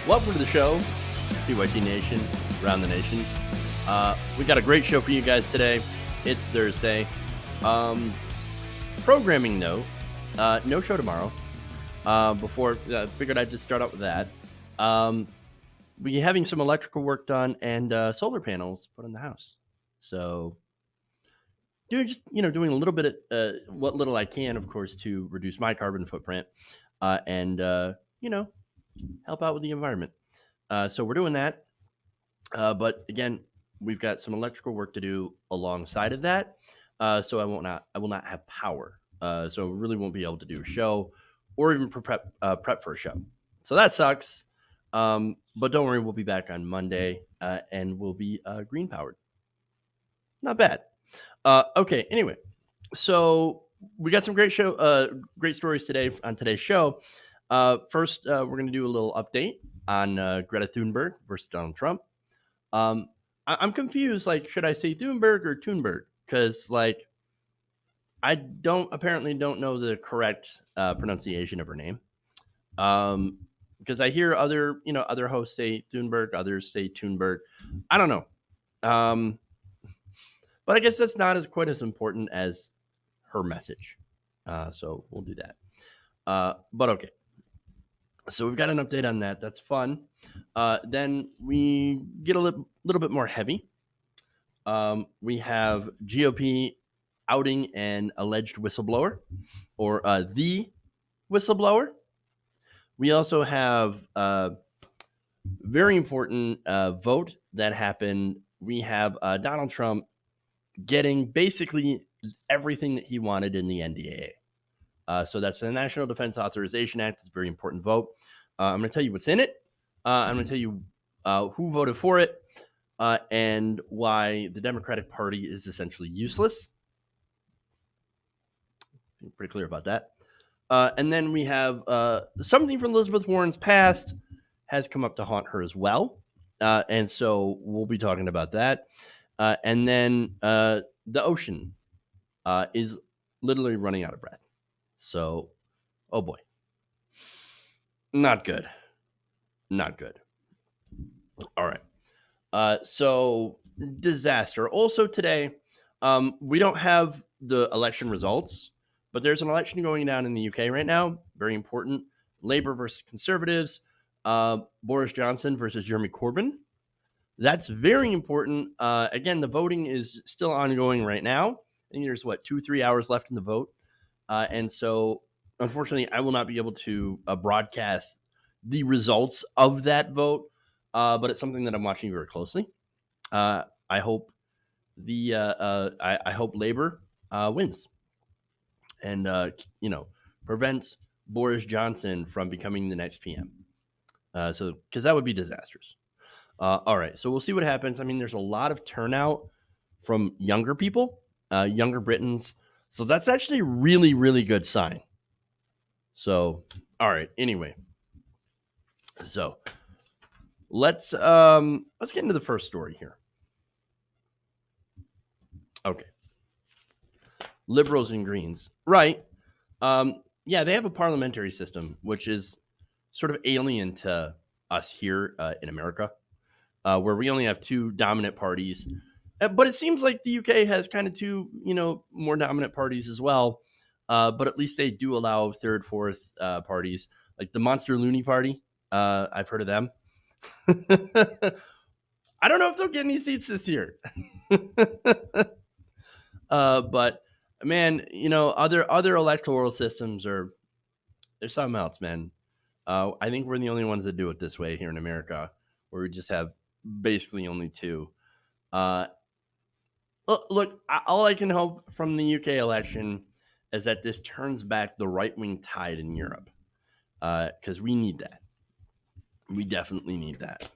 Welcome to the show, PYT Nation, around the nation. We got a great show for you guys today. It's Thursday. Programming note, no show tomorrow. Before, figured I'd just start out with that. We're having some electrical work done and solar panels put in the house. So doing a little bit of what little I can, of course, to reduce my carbon footprint and help out with the environment. So we're doing that. But again, we've got some electrical work to do alongside of that. So I will not have power. So really won't be able to do a show or even prep for a show. So that sucks. But don't worry, we'll be back on Monday and we'll be green powered. Not bad. Okay. Anyway, so we got some great stories today on today's show. First, we're going to do a little update on Greta Thunberg versus Donald Trump. I'm confused. Like, should I say Thunberg or Thunberg? Because I apparently don't know the correct pronunciation of her name. Because I hear other hosts say Thunberg, others say Thunberg. I don't know. But I guess that's not quite as important as her message. So we'll do that. But okay. So we've got an update on that. That's fun. Then we get a little bit more heavy. We have GOP outing an alleged whistleblower, or the whistleblower. We also have a very important vote that happened. We have Donald Trump getting basically everything that he wanted in the NDAA. So that's the National Defense Authorization Act. It's a very important vote. I'm going to tell you what's in it. I'm going to tell you who voted for it and why the Democratic Party is essentially useless. I'm pretty clear about that. And then we have something from Elizabeth Warren's past has come up to haunt her as well. And so we'll be talking about that. And then the ocean is literally running out of breath. So, oh boy. Not good. Not good. All right. So, disaster. Also today, we don't have the election results, but there's an election going down in the UK right now. Very important. Labour versus Conservatives. Boris Johnson versus Jeremy Corbyn. That's very important. Again, the voting is still ongoing right now. I think there's 2-3 hours left in the vote. And so, unfortunately, I will not be able to broadcast the results of that vote, but it's something that I'm watching very closely. I hope I hope Labour wins and prevents Boris Johnson from becoming the next PM. So because that would be disastrous. All right, so we'll see what happens. I mean, there's a lot of turnout from younger people, younger Britons. So that's actually a really, really good sign. So, all right. Anyway, so let's get into the first story here. Okay. Liberals and Greens, right? Yeah, they have a parliamentary system, which is sort of alien to us here in America, where we only have two dominant parties. But it seems like the UK has kind of two, more dominant parties as well. But at least they do allow third, fourth parties, like the Monster Looney Party. I've heard of them. I don't know if they'll get any seats this year. But man, other electoral systems there's something else, man. I think we're the only ones that do it this way here in America, where we just have basically only two. Look, all I can hope from the UK election is that this turns back the right-wing tide in Europe, because we need that. We definitely need that.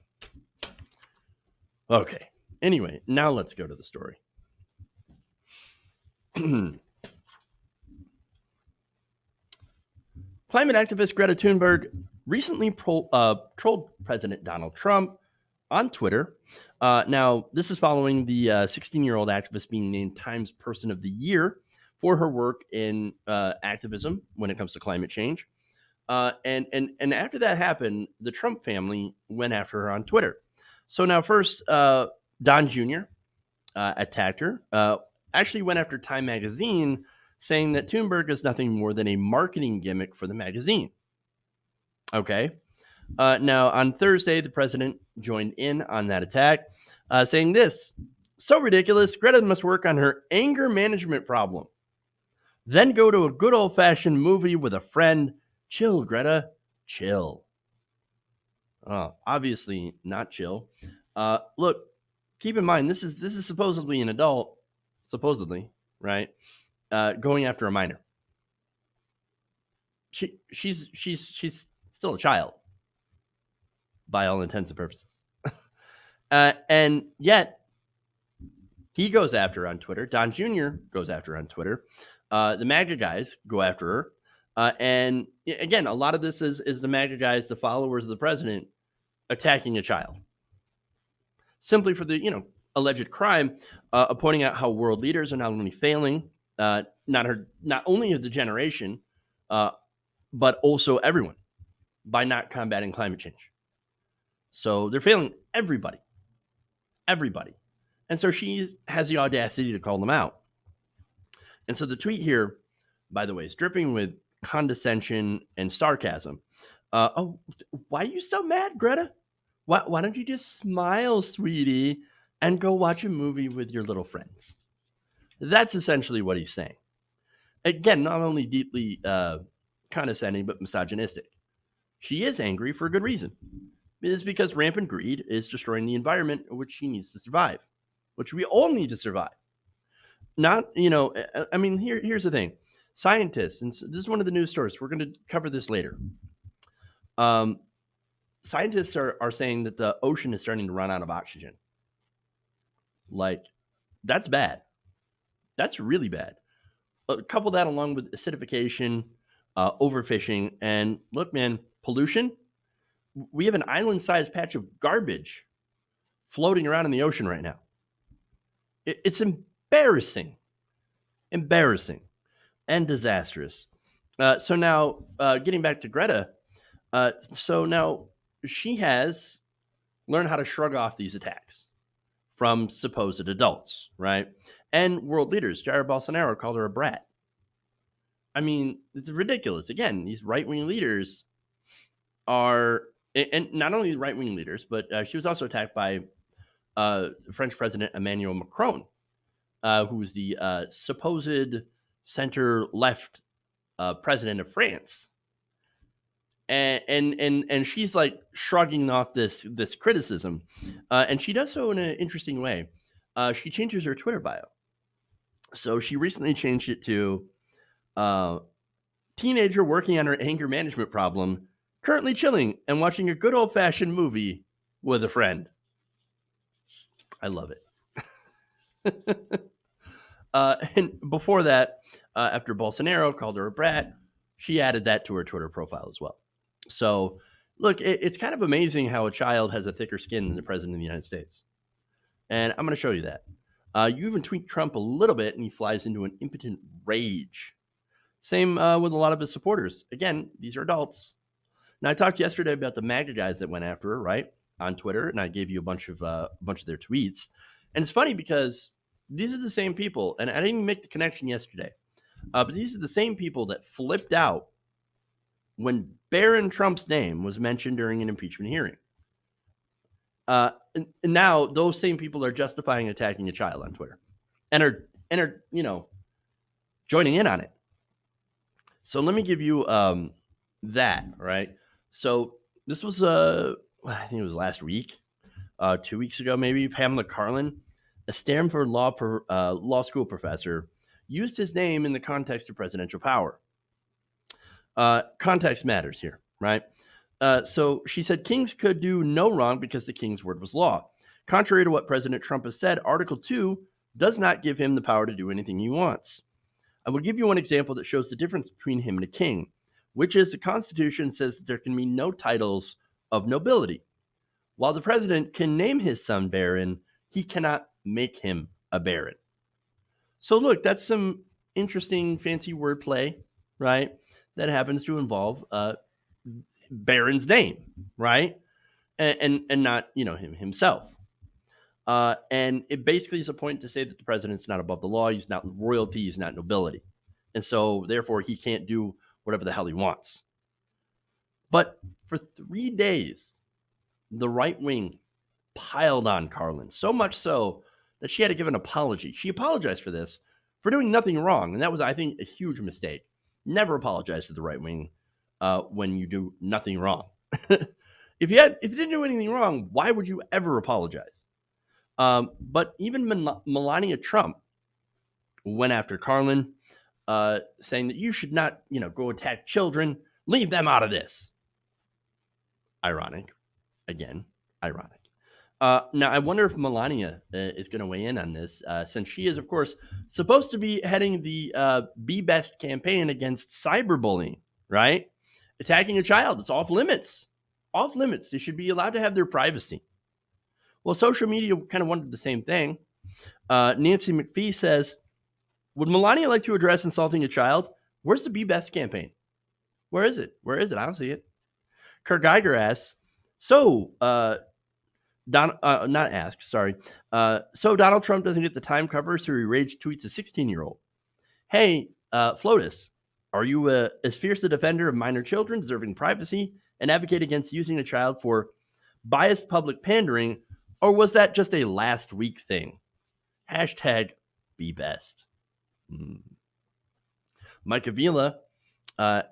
Okay. Anyway, now let's go to the story. Climate activist Greta Thunberg recently trolled President Donald Trump on Twitter. Now, this is following the 16-year-old activist being named Times Person of the Year for her work in activism when it comes to climate change. And after that happened, the Trump family went after her on Twitter. So now, first, Don Jr. Attacked her. Actually, went after Time Magazine, saying that Thunberg is nothing more than a marketing gimmick for the magazine. Okay. Now, on Thursday, the president joined in on that attack, saying this: "So ridiculous. Greta must work on her anger management problem. Then go to a good old-fashioned movie with a friend. Chill, Greta. Chill." Obviously not chill. Look, keep in mind, this is supposedly an adult, supposedly, right? Going after a minor. She's still a child by all intents and purposes. And yet he goes after her on Twitter. Don Jr. goes after her on Twitter. The MAGA guys go after her. And again, a lot of this is the MAGA guys, the followers of the president, attacking a child. Simply for the, alleged crime of pointing out how world leaders are not only failing, not only of the generation, but also everyone by not combating climate change. So they're failing everybody. And so she has the audacity to call them out. And so the tweet here, by the way, is dripping with condescension and sarcasm. Why are you so mad, Greta? Why don't you just smile, sweetie, and go watch a movie with your little friends? That's essentially what he's saying. Again, not only deeply condescending, but misogynistic. She is angry for a good reason. It is because rampant greed is destroying the environment which she needs to survive, which we all need to survive. Not, here's the thing. Scientists, and this is one of the news stories, we're going to cover this later. Scientists are saying that the ocean is starting to run out of oxygen. Like, that's bad. That's really bad. Couple that along with acidification, overfishing, and look, man, pollution. We have an island-sized patch of garbage floating around in the ocean right now. It's embarrassing and disastrous. So now, getting back to Greta, so now she has learned how to shrug off these attacks from supposed adults, right? And world leaders. Jair Bolsonaro called her a brat. I mean, it's ridiculous. Again, these right-wing leaders are, and not only right-wing leaders, but she was also attacked by French President Emmanuel Macron, who is the supposed center-left president of France. And she's like shrugging off this criticism, and she does so in an interesting way. She changes her Twitter bio. So she recently changed it to teenager working on her anger management problem, currently chilling and watching a good old-fashioned movie with a friend. I love it. And before that, after Bolsonaro called her a brat, she added that to her Twitter profile as well. So, look, it's kind of amazing how a child has a thicker skin than the president of the United States. And I'm going to show you that. You even tweet Trump a little bit, and he flies into an impotent rage. Same with a lot of his supporters. Again, these are adults. Now, I talked yesterday about the MAGA guys that went after her, right, on Twitter, and I gave you a bunch of their tweets. And it's funny because these are the same people, and I didn't even make the connection yesterday, but these are the same people that flipped out when Barron Trump's name was mentioned during an impeachment hearing. And now those same people are justifying attacking a child on Twitter and are joining in on it. So let me give you that, right? So this was I think it was last week, 2 weeks ago maybe. Pamela Karlan, a Stanford law school professor, used his name in the context of presidential power. Context matters here, right? So she said kings could do no wrong because the king's word was law. Contrary to what President Trump has said, Article 2 does not give him the power to do anything he wants. I will give you one example that shows the difference between him and a king, which is the Constitution says that there can be no titles of nobility. While the president can name his son Baron, he cannot make him a baron. So look, that's some interesting fancy wordplay, right? That happens to involve Barron's name, right? And not, him himself. And it basically is a point to say that the president's not above the law. He's not royalty. He's not nobility. And so, therefore, he can't do whatever the hell he wants. But for 3 days, the right wing piled on Carlin, so much so that she had to give an apology. She apologized for this, for doing nothing wrong. And that was, I think, a huge mistake. Never apologize to the right wing when you do nothing wrong. If you didn't do anything wrong, why would you ever apologize? But even Melania Trump went after Carlin, saying that you should not, go attack children. Leave them out of this. Ironic. Again, ironic. Now, I wonder if Melania is going to weigh in on this, since she is, of course, supposed to be heading the Be Best campaign against cyberbullying, right? Attacking a child. It's off limits. Off limits. They should be allowed to have their privacy. Well, social media kind of wanted the same thing. Nancy McPhee says, would Melania like to address insulting a child? Where's the Be Best campaign? Where is it? Where is it? I don't see it. Kurt Geiger asks, so Donald Trump doesn't get the Time cover, so he rage tweets a 16-year-old. Hey, Flotus, are you as fierce a defender of minor children deserving privacy and advocate against using a child for biased public pandering, or was that just a last week thing? Hashtag Be Best. Mike Avila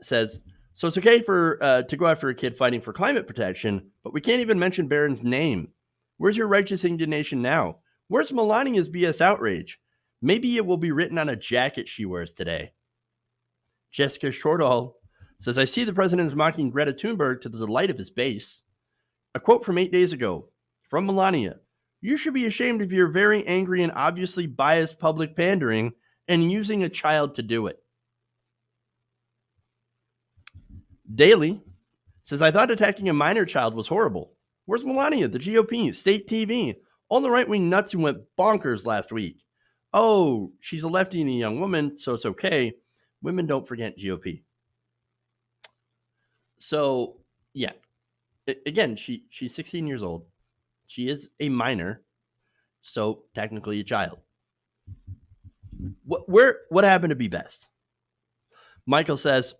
says, so it's okay to go after a kid fighting for climate protection, but we can't even mention Barron's name. Where's your righteous indignation now? Where's Melania's BS outrage? Maybe it will be written on a jacket she wears today. Jessica Shortall says, I see the president is mocking Greta Thunberg to the delight of his base. A quote from 8 days ago from Melania. You should be ashamed of your very angry and obviously biased public pandering and using a child to do it. Daly says, I thought attacking a minor child was horrible. Where's Melania, the GOP, state TV, all the right-wing nuts who went bonkers last week? Oh, she's a lefty and a young woman, so it's okay. Women don't forget GOP. So, yeah. Again, she's 16 years old. She is a minor, so technically a child. What happened to Be Best? Michael says,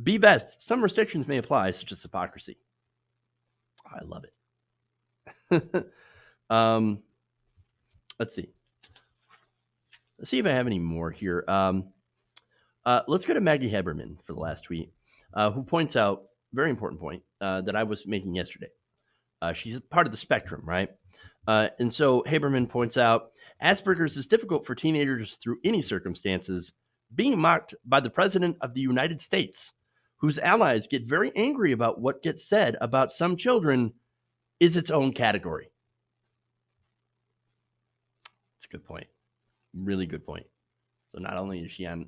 Be Best. Some restrictions may apply, such as hypocrisy. I love it. Let's see. Let's see if I have any more here. Let's go to Maggie Haberman for the last tweet, who points out, very important point, that I was making yesterday. She's part of the spectrum, right? And so Haberman points out, Asperger's is difficult for teenagers through any circumstances, being mocked by the President of the United States, whose allies get very angry about what gets said about some children, is its own category. It's a good point. Really good point. So not only is she on,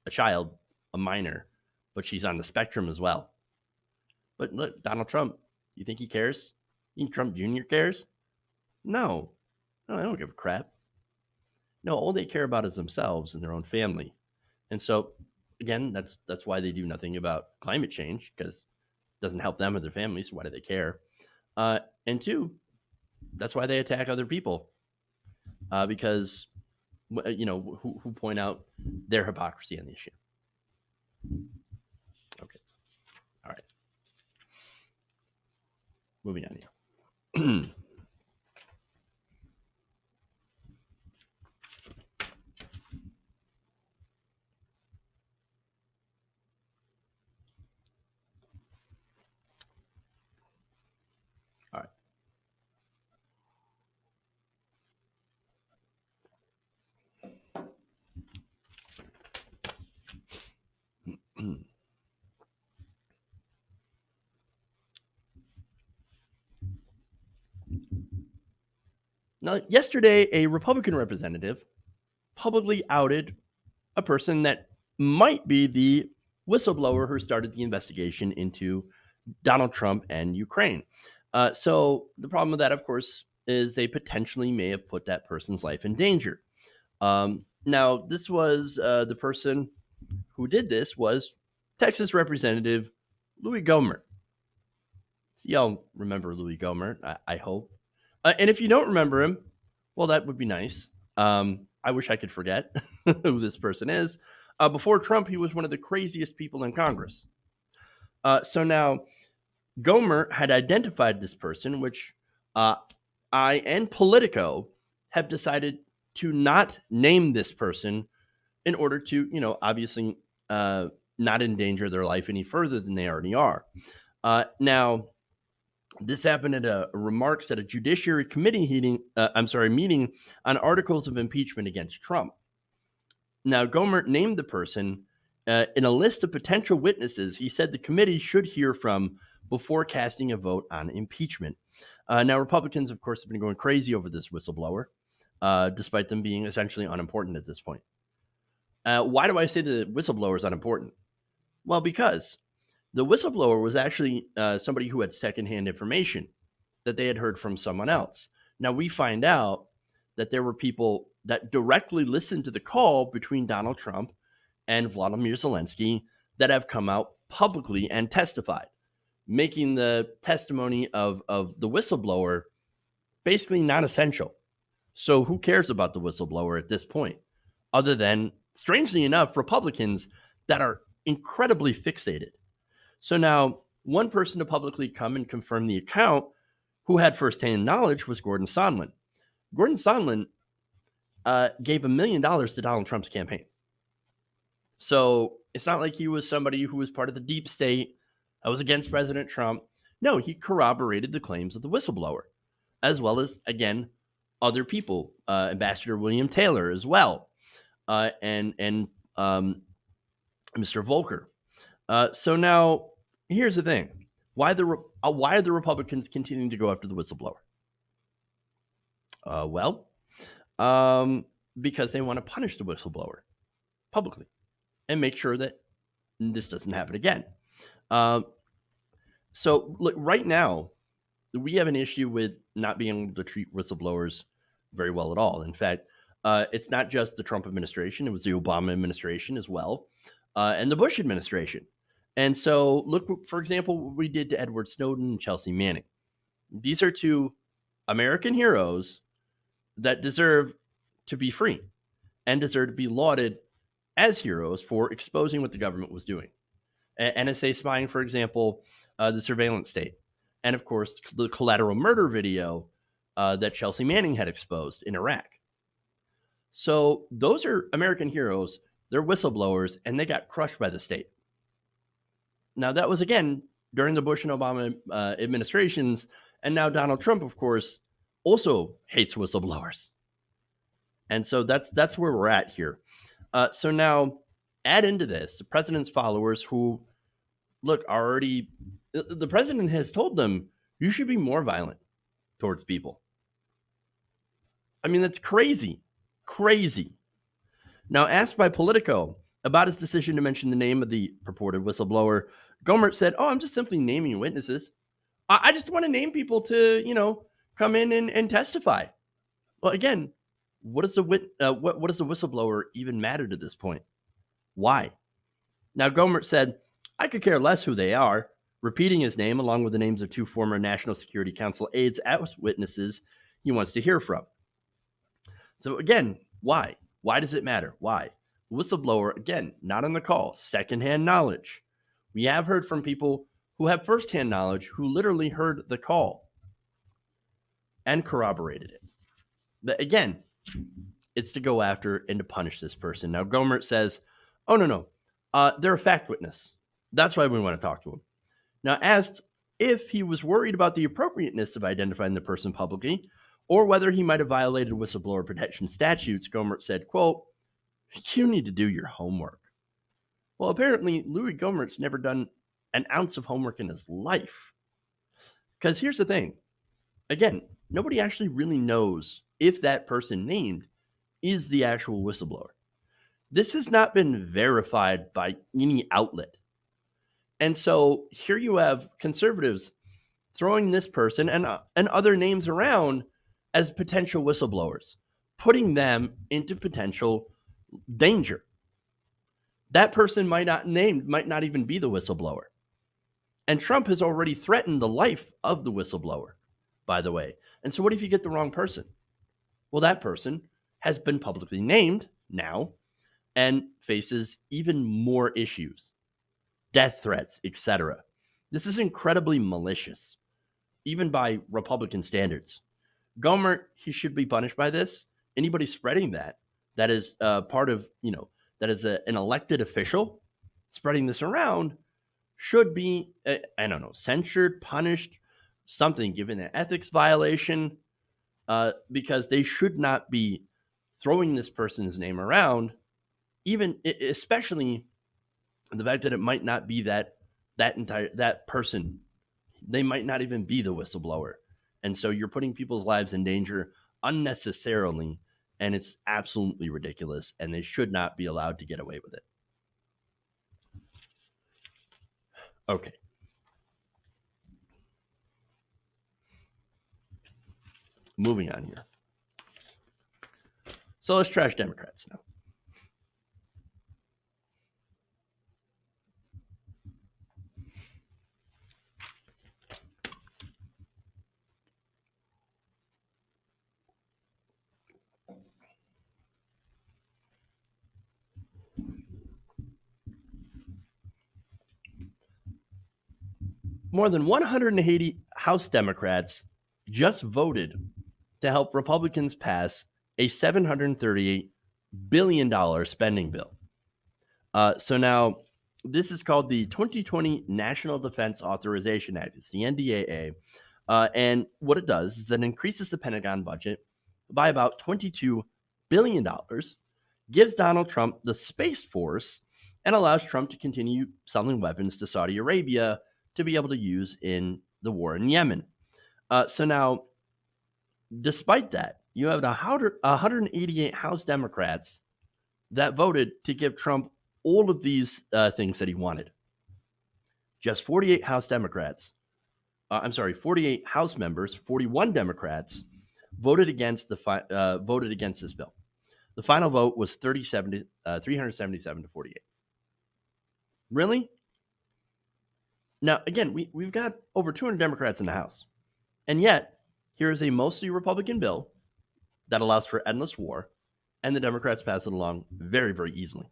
a child, a minor, but she's on the spectrum as well. But look, Donald Trump, you think he cares? You think Trump Jr. cares? No, I don't give a crap. No, all they care about is themselves and their own family. And so, again, that's why they do nothing about climate change, because it doesn't help them or their families. So why do they care? And two, that's why they attack other people, because who point out their hypocrisy on the issue. Okay, all right. Moving on here. All right. Now, yesterday, a Republican representative publicly outed a person that might be the whistleblower who started the investigation into Donald Trump and Ukraine. So the problem with that, of course, is they potentially may have put that person's life in danger. Now, this was the person who did this was Texas Representative Louis Gohmert. Y'all remember Louis Gohmert, I hope. And if you don't remember him, well, that would be nice. I wish I could forget who this person is. Before Trump, he was one of the craziest people in Congress. So now Gohmert had identified this person, which I and Politico have decided to not name this person in order to, obviously not endanger their life any further than they already are. Now, this happened at remarks at a Judiciary Committee meeting on articles of impeachment against Trump. Now, Gohmert named the person in a list of potential witnesses he said the committee should hear from before casting a vote on impeachment. Now, Republicans, of course, have been going crazy over this whistleblower, despite them being essentially unimportant at this point. Why do I say the whistleblower is unimportant? Well, because the whistleblower was actually somebody who had secondhand information that they had heard from someone else. Now, we find out that there were people that directly listened to the call between Donald Trump and Vladimir Zelensky that have come out publicly and testified, making the testimony of the whistleblower basically non-essential. So who cares about the whistleblower at this point, other than, strangely enough, Republicans that are incredibly fixated? So now, one person to publicly come and confirm the account who had firsthand knowledge was Gordon Sondland. Gordon Sondland gave $1 million to Donald Trump's campaign. So it's not like he was somebody who was part of the deep state that was against President Trump. No, he corroborated the claims of the whistleblower, as well as, again, other people, Ambassador William Taylor as well, and Mr. Volker. So now, here's the thing. Why are the Republicans continuing to go after the whistleblower? Because they want to punish the whistleblower publicly and make sure that this doesn't happen again. So look, right now, we have an issue with not being able to treat whistleblowers very well at all. In fact, it's not just the Trump administration. It was the Obama administration as well, and the Bush administration. And so look, for example, what we did to Edward Snowden and Chelsea Manning. These are two American heroes that deserve to be free and deserve to be lauded as heroes for exposing what the government was doing. NSA spying, for example, the surveillance state. And of course, the collateral murder video that Chelsea Manning had exposed in Iraq. So those are American heroes. They're whistleblowers, and they got crushed by the state. Now, that was, again, during the Bush and Obama administrations. And now Donald Trump, of course, also hates whistleblowers. And so that's where we're at here. So now add into this the president's followers who, look, are already, the president has told them, you should be more violent towards people. I mean, that's crazy. Crazy. Now, asked by Politico about his decision to mention the name of the purported whistleblower, Gohmert said, I'm just simply naming witnesses. I just want to name people to, come in and testify. Well, again, what does the whistleblower even matter to this point? Why? Now, Gohmert said, I could care less who they are, repeating his name along with the names of two former National Security Council aides as witnesses he wants to hear from. So again, why? Why does it matter? Why? Whistleblower, again, not on the call, secondhand knowledge. We have heard from people who have firsthand knowledge who literally heard the call and corroborated it. But again, it's to go after and to punish this person. Now, Gohmert says, no. They're a fact witness. That's why we want to talk to him. Now, asked if he was worried about the appropriateness of identifying the person publicly or whether he might have violated whistleblower protection statutes, Gohmert said, quote, you need to do your homework. Well, apparently, Louis Gohmert's never done an ounce of homework in his life. Because here's the thing. Again, nobody actually really knows if that person named is the actual whistleblower. This has not been verified by any outlet. And so here you have conservatives throwing this person and other names around as potential whistleblowers, putting them into potential danger. That person might not even be the whistleblower. And Trump has already threatened the life of the whistleblower, by the way. And so what if you get the wrong person? Well, that person has been publicly named now and faces even more issues, death threats, etc. This is incredibly malicious, even by Republican standards. Gohmert, he should be punished by this. Anybody spreading that is part of, that is an elected official spreading this around should be, censured, punished, something, given an ethics violation, because they should not be throwing this person's name around, even especially the fact that it might not be that person. They might not even be the whistleblower. And so you're putting people's lives in danger unnecessarily, and it's absolutely ridiculous, and they should not be allowed to get away with it. Okay. Moving on here. So let's trash Democrats now. More than 180 House Democrats just voted to help Republicans pass a $738 billion spending bill. So now this is called the 2020 National Defense Authorization Act. It's the NDAA. And what it does is it increases the Pentagon budget by about $22 billion, gives Donald Trump the Space Force, and allows Trump to continue selling weapons to Saudi Arabia to be able to use in the war in Yemen. So now, despite that, you have 188 House Democrats that voted to give Trump all of these things that he wanted. Just 48 House Democrats, 48 House members, 41 Democrats voted against this bill. The final vote was 377 to 48. Really? Now, again, we've got over 200 Democrats in the House. And yet, here is a mostly Republican bill that allows for endless war, and the Democrats pass it along very, very easily.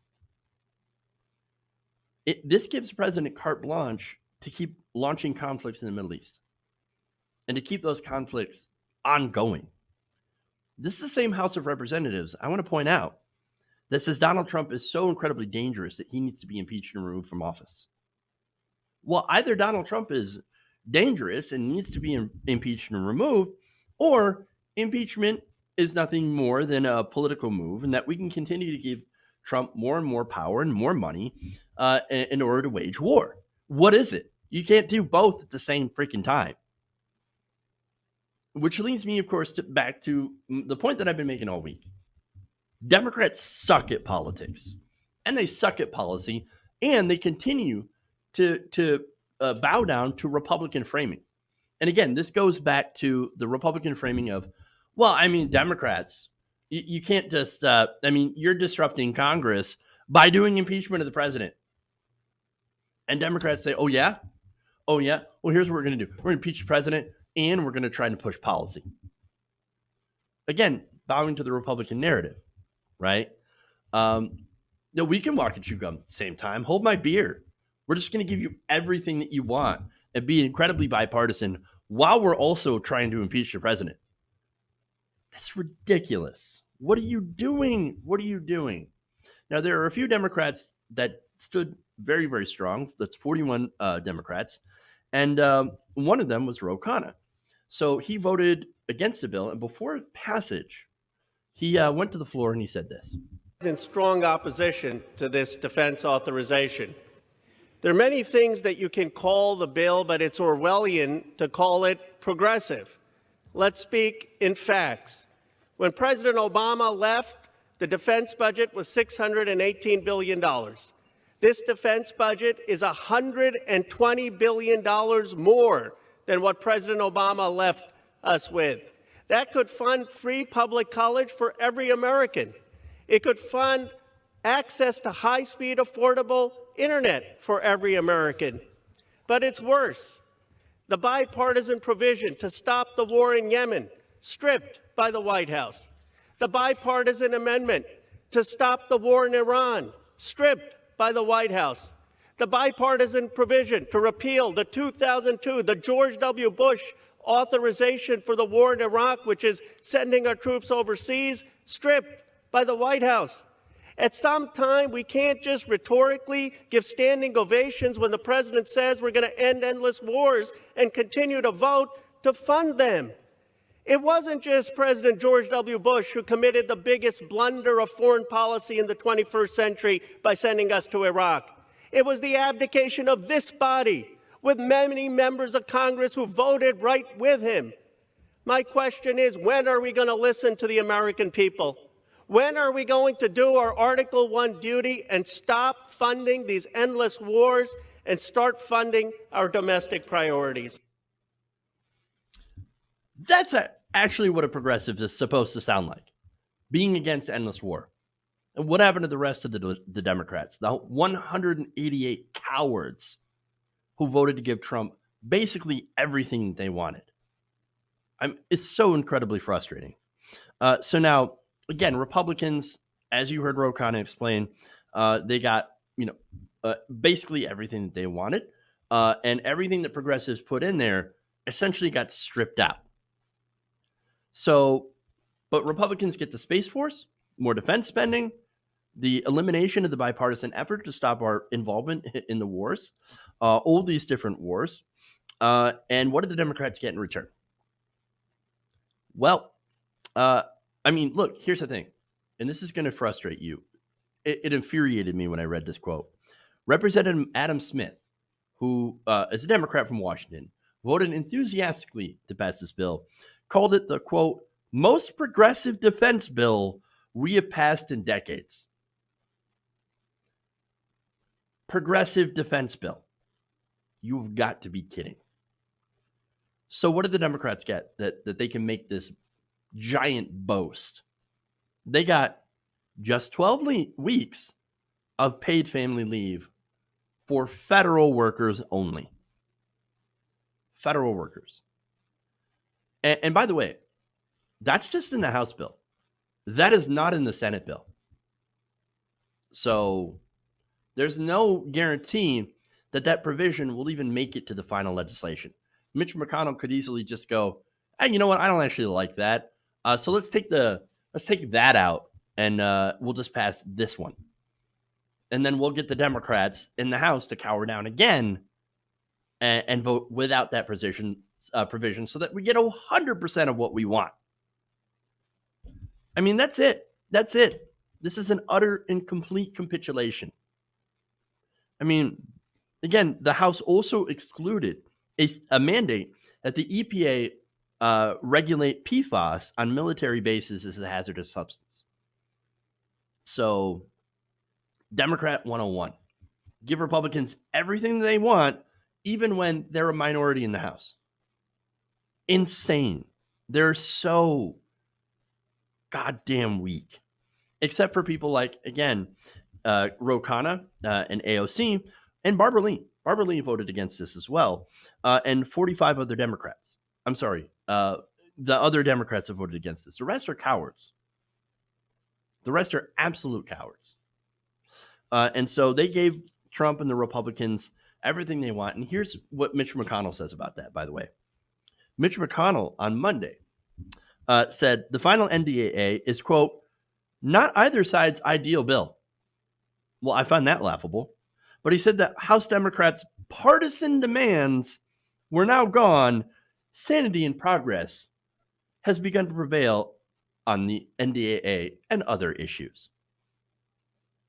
This gives the president carte blanche to keep launching conflicts in the Middle East and to keep those conflicts ongoing. This is the same House of Representatives, I want to point out, that says Donald Trump is so incredibly dangerous that he needs to be impeached and removed from office. Well, either Donald Trump is dangerous and needs to be impeached and removed, or impeachment is nothing more than a political move, and that we can continue to give Trump more and more power and more money in order to wage war. What is it? You can't do both at the same freaking time. Which leads me, of course, back to the point that I've been making all week. Democrats suck at politics, and they suck at policy, and they continue to bow down to Republican framing. And again, this goes back to the Republican framing of, well, I mean, Democrats, you can't just, you're disrupting Congress by doing impeachment of the president. And Democrats say, oh, yeah? Well, here's what we're going to do. We're going to impeach the president, and we're going to try to push policy. Again, bowing to the Republican narrative, right? No, we can walk and chew gum at the same time. Hold my beer. We're just going to give you everything that you want and be incredibly bipartisan while we're also trying to impeach the president. That's ridiculous. What are you doing? Now, there are a few Democrats that stood very, very strong. That's 41 Democrats. And one of them was Ro Khanna. So he voted against the bill. And before passage, he went to the floor and he said this. In strong opposition to this defense authorization. There are many things that you can call the bill, but it's Orwellian to call it progressive. Let's speak in facts. When President Obama left, the defense budget was $618 billion. This defense budget is $120 billion more than what President Obama left us with. That could fund free public college for every American. It could fund access to high-speed, affordable internet for every American. But it's worse. The bipartisan provision to stop the war in Yemen, stripped by the White House. The bipartisan amendment to stop the war in Iran, stripped by the White House. The bipartisan provision to repeal the 2002, the George W. Bush authorization for the war in Iraq, which is sending our troops overseas, stripped by the White House. At some time, we can't just rhetorically give standing ovations when the president says we're going to end endless wars and continue to vote to fund them. It wasn't just President George W. Bush who committed the biggest blunder of foreign policy in the 21st century by sending us to Iraq. It was the abdication of this body, with many members of Congress who voted right with him. My question is, when are we going to listen to the American people? When are we going to do our Article 1 duty and stop funding these endless wars and start funding our domestic priorities? That's actually what a progressive is supposed to sound like, being against endless war. And what happened to the rest of the Democrats, the 188 cowards who voted to give Trump basically everything they wanted? It's so incredibly frustrating. So now, again, Republicans, as you heard Ro Khanna explain, they got basically everything that they wanted, and everything that progressives put in there essentially got stripped out. So, but Republicans get the Space Force, more defense spending, the elimination of the bipartisan effort to stop our involvement in the wars, all these different wars. And what did the Democrats get in return? Well, look, here's the thing, and this is going to frustrate you. It infuriated me when I read this quote. Representative Adam Smith, who is a Democrat from Washington, voted enthusiastically to pass this bill, called it the, quote, most progressive defense bill we have passed in decades. Progressive defense bill. You've got to be kidding. So what did the Democrats get that they can make this giant boast? They got just 12 weeks of paid family leave for federal workers only. Federal workers. And by the way, that's just in the House bill. That is not in the Senate bill. So there's no guarantee that provision will even make it to the final legislation. Mitch McConnell could easily just go, hey, you know what? I don't actually like that. So let's take that out, and we'll just pass this one. And then we'll get the Democrats in the House to cower down again and vote without that provision so that we get 100% of what we want. I mean, that's it. That's it. This is an utter and complete capitulation. I mean, again, the House also excluded a mandate that the EPA regulate PFAS on military bases as a hazardous substance. So, Democrat 101. Give Republicans everything they want, even when they're a minority in the House. Insane. They're so goddamn weak. Except for people like, again, Ro Khanna and AOC and Barbara Lee. Barbara Lee voted against this as well. And 45 other Democrats. I'm sorry. The other Democrats have voted against this. The rest are cowards. The rest are absolute cowards. And so they gave Trump and the Republicans everything they want. And here's what Mitch McConnell says about that, by the way. Mitch McConnell on Monday said the final NDAA is, quote, not either side's ideal bill. Well, I find that laughable. But he said that House Democrats' partisan demands were now gone. Sanity and progress has begun to prevail on the NDAA and other issues.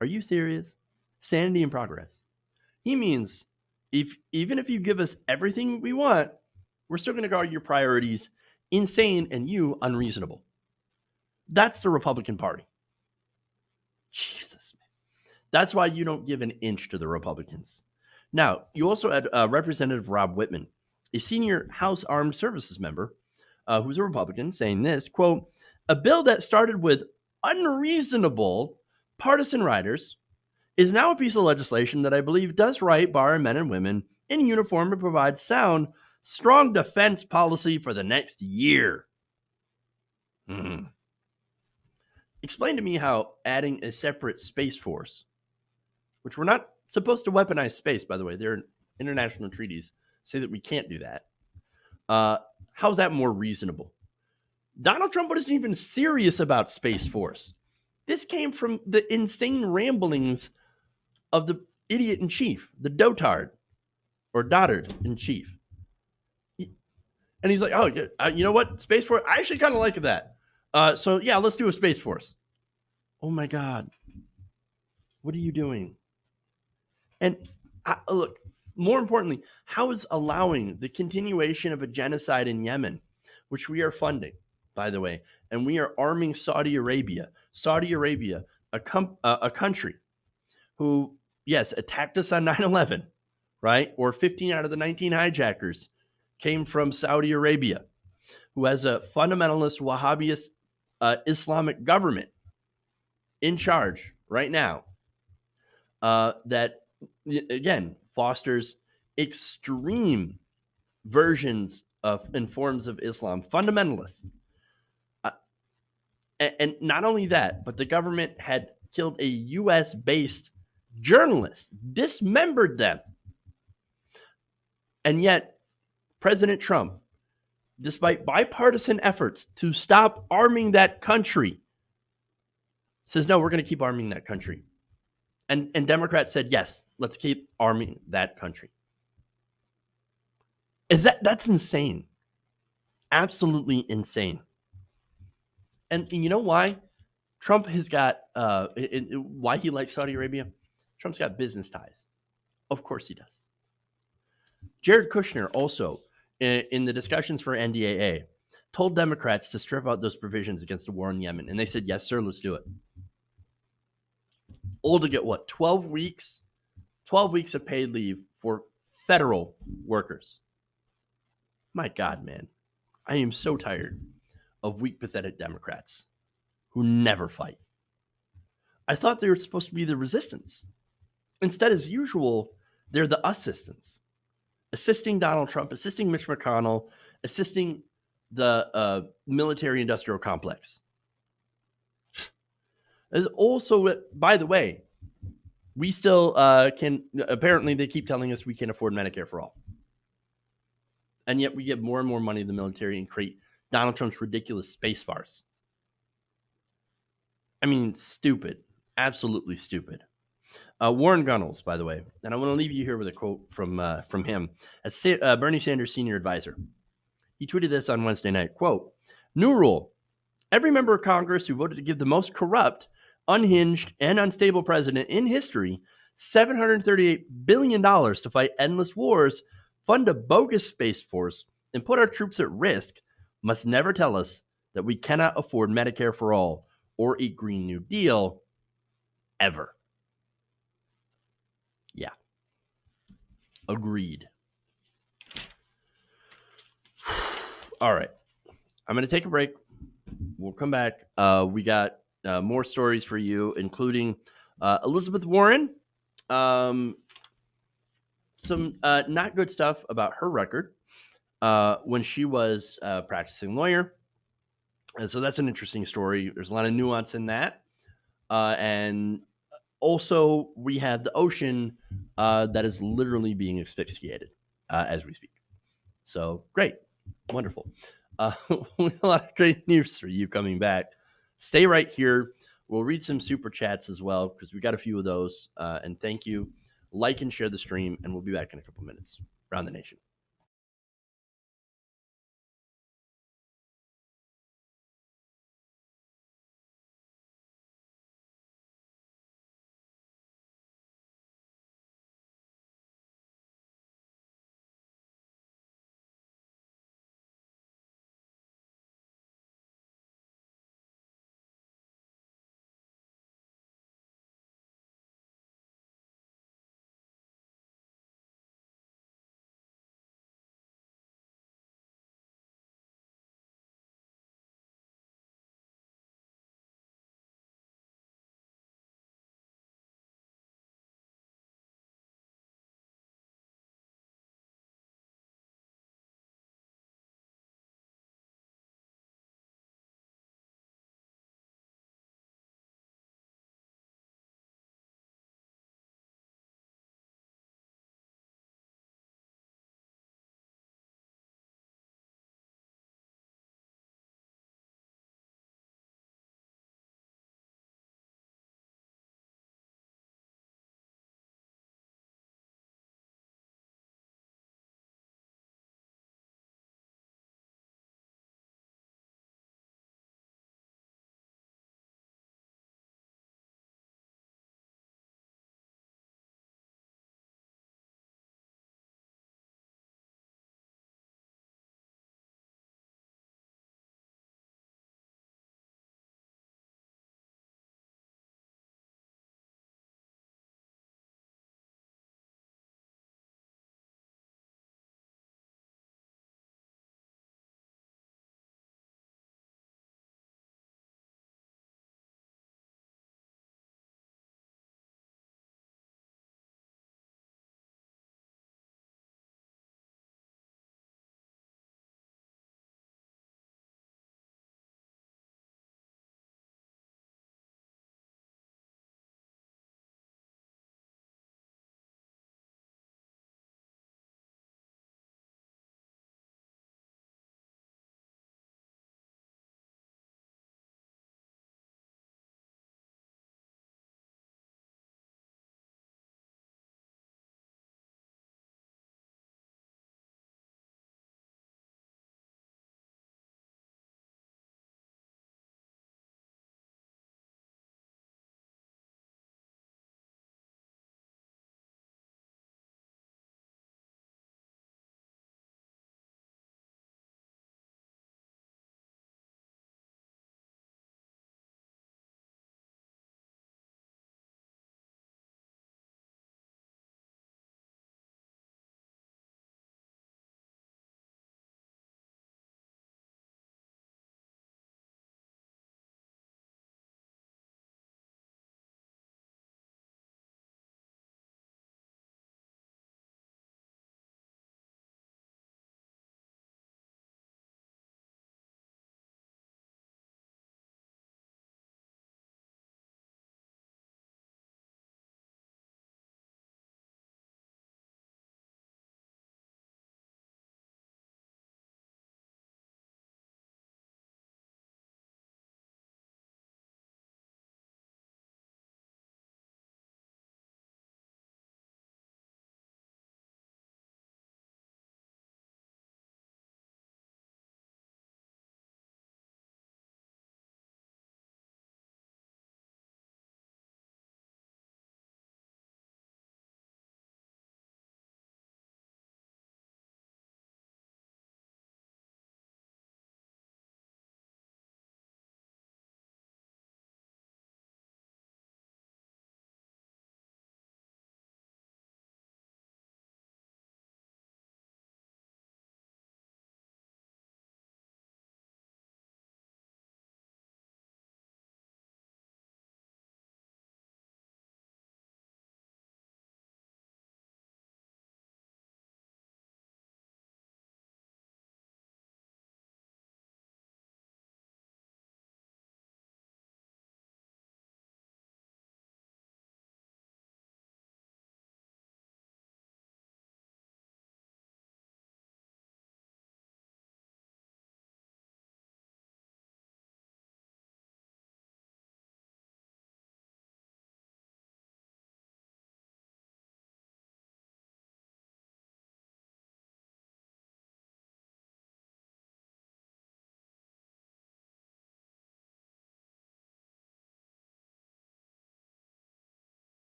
Are you serious? Sanity and progress. He means even if you give us everything we want, we're still going to guard your priorities insane and you unreasonable. That's the Republican Party. Jesus, man. That's why you don't give an inch to the Republicans. Now, you also had Representative Rob Whitman, a senior House Armed Services member who's a Republican, saying this, quote, a bill that started with unreasonable partisan riders is now a piece of legislation that I believe does right by our men and women in uniform and provide sound, strong defense policy for the next year. Explain to me how adding a separate space force, which we're not supposed to weaponize space, by the way, there are international treaties say that we can't do that. How's that more reasonable? Donald Trump wasn't even serious about Space Force. This came from the insane ramblings of the idiot in chief, the dotard or dotard in chief. And he's like, oh, you know what? Space Force, I actually kind of like that. So, yeah, let's do a Space Force. Oh, my God. What are you doing? And look, more importantly, how is allowing the continuation of a genocide in Yemen, which we are funding, by the way, and we are arming Saudi Arabia, a country who, yes, attacked us on 9/11, right? Or 15 out of the 19 hijackers came from Saudi Arabia, who has a fundamentalist Wahhabist Islamic government in charge right now that, again, fosters extreme versions of and forms of Islam, fundamentalists. And not only that, but the government had killed a U.S.-based journalist, dismembered them. And yet, President Trump, despite bipartisan efforts to stop arming that country, says, no, we're going to keep arming that country. And Democrats said, yes, let's keep arming that country. That's insane. Absolutely insane. And you know why? Trump has got, why he likes Saudi Arabia? Trump's got business ties. Of course he does. Jared Kushner also, in the discussions for NDAA, told Democrats to strip out those provisions against the war in Yemen. And they said, yes, sir, let's do it. All to get what? 12 weeks? 12 weeks of paid leave for federal workers. My God, man. I am so tired of weak, pathetic Democrats who never fight. I thought they were supposed to be the resistance. Instead, as usual, they're the assistants. Assisting Donald Trump, assisting Mitch McConnell, assisting the military-industrial complex. There's also, by the way, we still can, apparently they keep telling us we can't afford Medicare for all. And yet we give more and more money to the military and create Donald Trump's ridiculous space farce. I mean, stupid. Absolutely stupid. Warren Gunnels, by the way, and I want to leave you here with a quote from him as Bernie Sanders' senior advisor. He tweeted this on Wednesday night, quote, new rule, every member of Congress who voted to give the most corrupt, unhinged, and unstable president in history $738 billion to fight endless wars, fund a bogus space force, and put our troops at risk must never tell us that we cannot afford Medicare for all or a Green New Deal ever. Yeah. Agreed. All right. I'm going to take a break. We'll come back. We got more stories for you, including Elizabeth Warren. Some not good stuff about her record when she was a practicing lawyer. And so that's an interesting story. There's a lot of nuance in that. And also, we have the ocean that is literally being asphyxiated as we speak. So great. Wonderful. A lot of great news for you coming back. Stay right here. We'll read some super chats as well because we got a few of those. And thank you. Like and share the stream, and we'll be back in a couple minutes. Around the nation.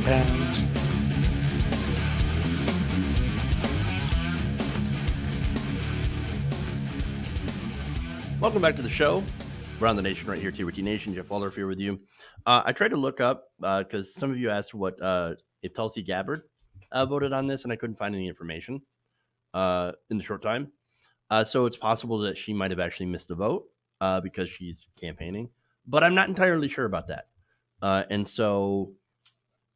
pounds. Welcome back to the show. Around the Nation right here, TRT Nation. Jeff Waldorf here with you. I tried to look up because some of you asked what if Tulsi Gabbard voted on this, and I couldn't find any information in the short time. So it's possible that she might have actually missed the vote because she's campaigning, but I'm not entirely sure about that. And so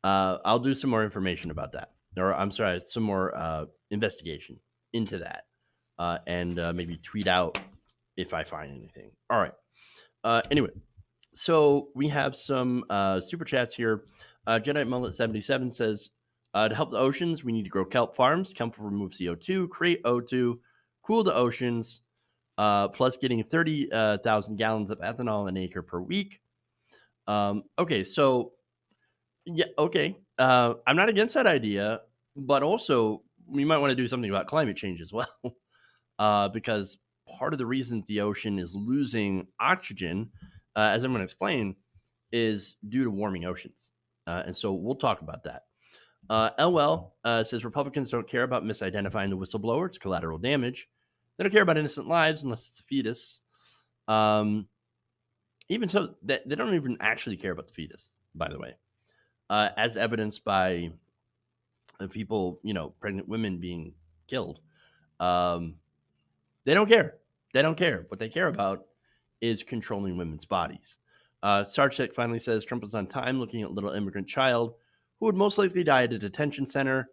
I'll do some more information about that, or I'm sorry, some more investigation into that, and maybe tweet out if I find anything. All right. Anyway, so we have some super chats here. Jedi Mullet 77 says, to help the oceans, we need to grow kelp farms. Kelp will remove CO2, create O2, cool the oceans, plus getting 30,000 gallons of ethanol an acre per week. Okay, so, yeah, okay. I'm not against that idea, but also we might want to do something about climate change as well, because part of the reason the ocean is losing oxygen, as I'm going to explain, is due to warming oceans. And so we'll talk about that. LL says Republicans don't care about misidentifying the whistleblower. It's collateral damage. They don't care about innocent lives unless it's a fetus. Even so, they don't even actually care about the fetus, by the way, as evidenced by the people, pregnant women being killed. They don't care. They don't care. What they care about is controlling women's bodies. Sarchek finally says Trump was on time looking at little immigrant child who would most likely die at a detention center,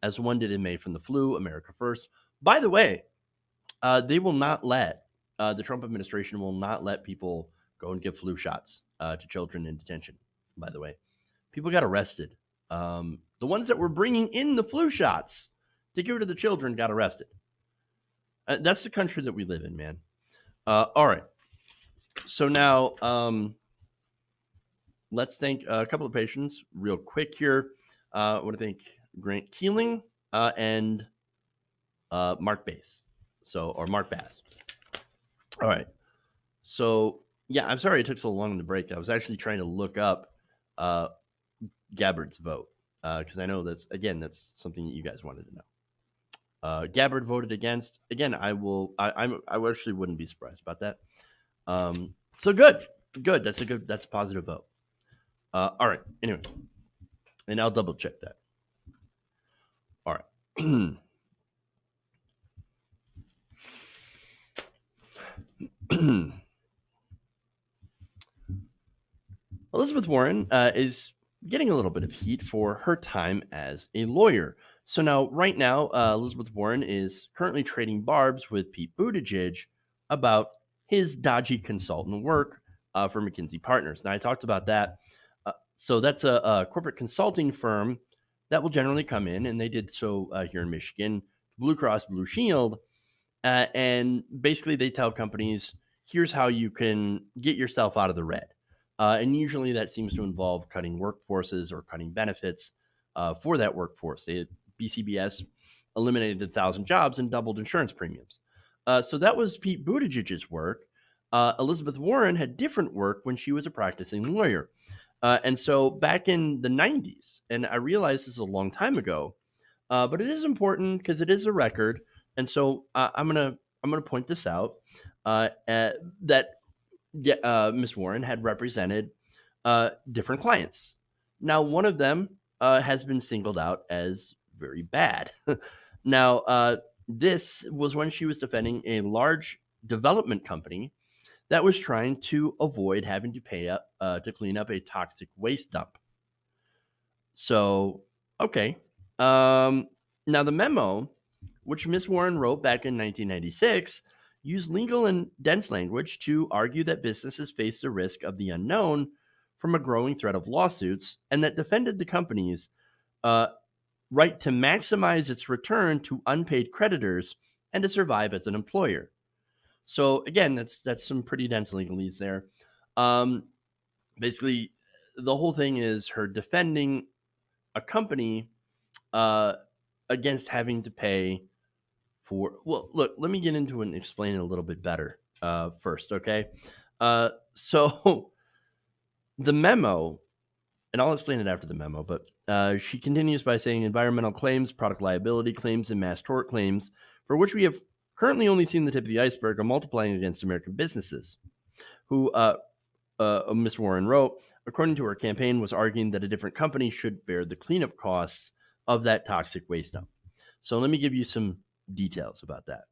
as one did in May from the flu. America first. By the way, they will not let, the Trump administration will not let people go and give flu shots to children in detention, by the way. People got arrested. The ones that were bringing in the flu shots to give to the children got arrested. That's the country that we live in, man. All right. So now, let's thank a couple of patients real quick here. I want to thank Grant Keeling and Mark Bass. Or Mark Bass. All right. So, yeah, I'm sorry it took so long to break. I was actually trying to look up Gabbard's vote because I know that's something that you guys wanted to know. Gabbard voted against. Again, I actually wouldn't be surprised about that. So good. That's a positive vote. All right. Anyway, and I'll double check that. All right. Elizabeth Warren is getting a little bit of heat for her time as a lawyer. So now, right now, Elizabeth Warren is currently trading barbs with Pete Buttigieg about his dodgy consultant work for McKinsey Partners. Now, I talked about that. So that's a corporate consulting firm that will generally come in, and they did so here in Michigan, Blue Cross Blue Shield. And basically, they tell companies, here's how you can get yourself out of the red. And usually that seems to involve cutting workforces or cutting benefits for that workforce. BCBS eliminated 1,000 jobs and doubled insurance premiums. So that was Pete Buttigieg's work. Elizabeth Warren had different work when she was a practicing lawyer. And so back in the 90s, and I realize this is a long time ago, but it is important because it is a record. And so I'm gonna point this out that Ms. Warren had represented different clients. Now, one of them has been singled out as very bad. Now, this was when she was defending a large development company that was trying to avoid having to pay up to clean up a toxic waste dump. So, okay. Now, the memo, which Ms. Warren wrote back in 1996, used legal and dense language to argue that businesses face the risk of the unknown from a growing threat of lawsuits, and that defended the company's right to maximize its return to unpaid creditors and to survive as an employer. So again, that's some pretty dense legalese there. Basically, the whole thing is her defending a company against having to pay for. Well, look, let me get into it and explain it a little bit better first, okay? So the memo and I'll explain it after the memo, but she continues by saying environmental claims, product liability claims, and mass tort claims, for which we have currently only seen the tip of the iceberg, are multiplying against American businesses, who Ms. Warren wrote, according to her campaign, was arguing that a different company should bear the cleanup costs of that toxic waste dump. So let me give you some details about that.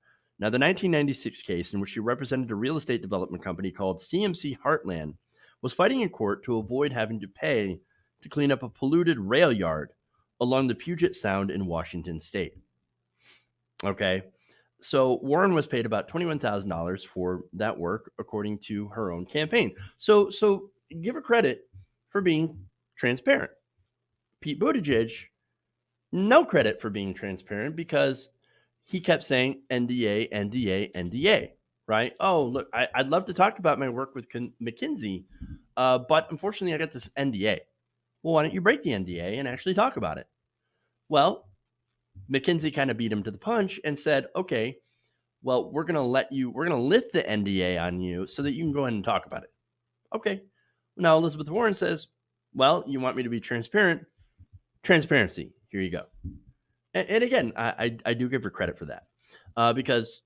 Now, the 1996 case in which she represented a real estate development company called CMC Heartland was fighting in court to avoid having to pay to clean up a polluted rail yard along the Puget Sound in Washington state. Okay, so Warren was paid about $21,000 for that work, according to her own campaign. So give her credit for being transparent. Pete Buttigieg, no credit for being transparent, because he kept saying NDA, NDA, NDA, right? Oh, look, I'd love to talk about my work with McKinsey, but unfortunately I got this NDA. Well, why don't you break the NDA and actually talk about it? Well, McKinsey kind of beat him to the punch and said, okay, well, we're going to lift the NDA on you so that you can go ahead and talk about it. Okay. Now, Elizabeth Warren says, well, you want me to be transparent? Transparency. Here you go. And again, I do give her credit for that, because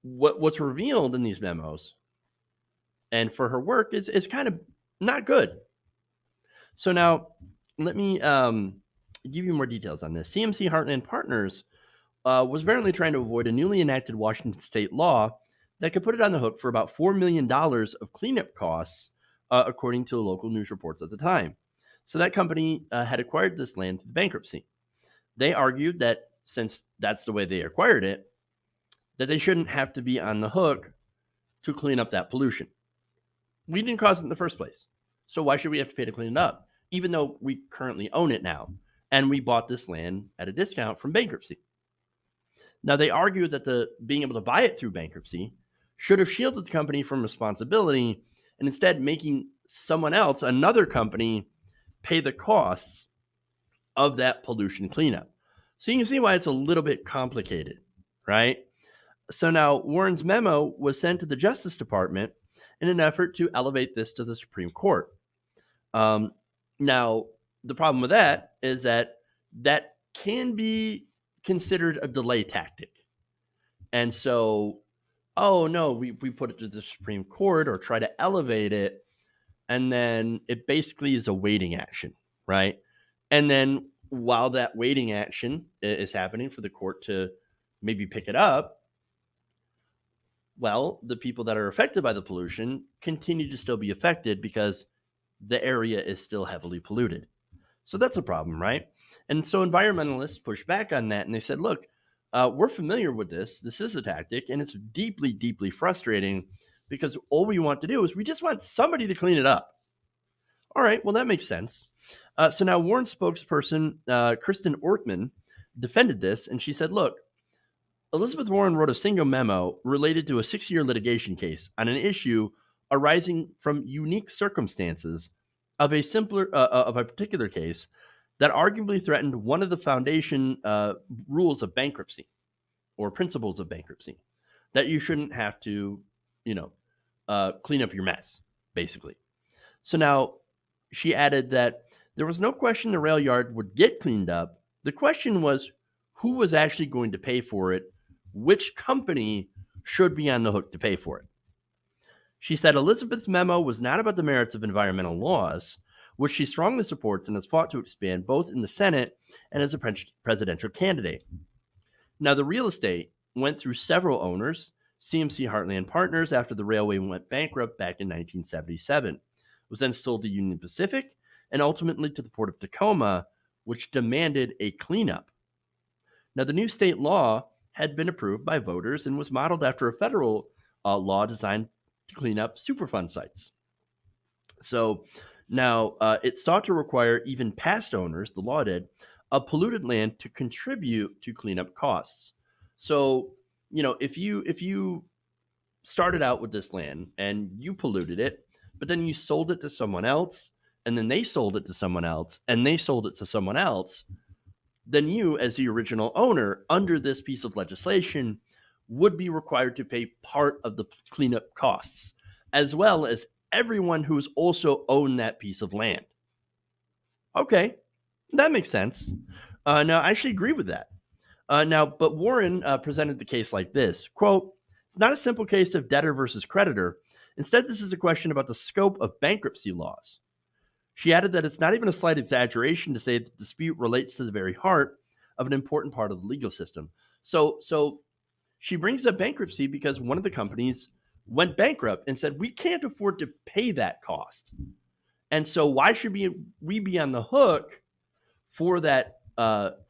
what's revealed in these memos and for her work is kind of not good. So now let me give you more details on this. CMC Heartland Partners was apparently trying to avoid a newly enacted Washington state law that could put it on the hook for about $4 million of cleanup costs, according to local news reports at the time. So that company had acquired this land through bankruptcy. They argued that since that's the way they acquired it, that they shouldn't have to be on the hook to clean up that pollution. We didn't cause it in the first place, so why should we have to pay to clean it up, even though we currently own it now, and we bought this land at a discount from bankruptcy? Now, they argue that being able to buy it through bankruptcy should have shielded the company from responsibility, and instead making someone else, another company, pay the costs of that pollution cleanup. So you can see why it's a little bit complicated, right? So now Warren's memo was sent to the Justice Department in an effort to elevate this to the Supreme Court. Now, the problem with that is that can be considered a delay tactic. And so, oh no, we put it to the Supreme Court or try to elevate it, and then it basically is a waiting action, right? And then while that waiting action is happening for the court to maybe pick it up, well, the people that are affected by the pollution continue to still be affected because the area is still heavily polluted. So that's a problem, right? And so environmentalists pushed back on that, and they said, look, we're familiar with this. This is a tactic, and it's deeply, deeply frustrating, because all we want to do is we just want somebody to clean it up. All right, well, that makes sense. So now Warren spokesperson Kristen Ortman defended this, and she said, look, Elizabeth Warren wrote a single memo related to a 6-year litigation case on an issue arising from unique circumstances of a particular case that arguably threatened one of the foundation rules of bankruptcy, or principles of bankruptcy, that you shouldn't have to, clean up your mess, basically. So now she added that there was no question the rail yard would get cleaned up. The question was who was actually going to pay for it, which company should be on the hook to pay for it. She said Elizabeth's memo was not about the merits of environmental laws, which she strongly supports and has fought to expand both in the Senate and as a presidential candidate. Now, the real estate went through several owners, CMC Heartland Partners, after the railway went bankrupt back in 1977. It was then sold to Union Pacific and ultimately to the Port of Tacoma, which demanded a cleanup. Now, the new state law had been approved by voters and was modeled after a federal law designed to clean up Superfund sites. So now it sought to require even past owners, the law did, of polluted land to contribute to cleanup costs. So, if you started out with this land and you polluted it, but then you sold it to someone else, and then they sold it to someone else, and they sold it to someone else, then you, as the original owner, under this piece of legislation, would be required to pay part of the cleanup costs, as well as everyone who's also owned that piece of land. Okay, that makes sense. Now, I actually agree with that. But Warren presented the case like this, quote, "It's not a simple case of debtor versus creditor. Instead, this is a question about the scope of bankruptcy laws." She added that it's not even a slight exaggeration to say that the dispute relates to the very heart of an important part of the legal system. So she brings up bankruptcy because one of the companies went bankrupt and said, we can't afford to pay that cost. And so why should we be on the hook for that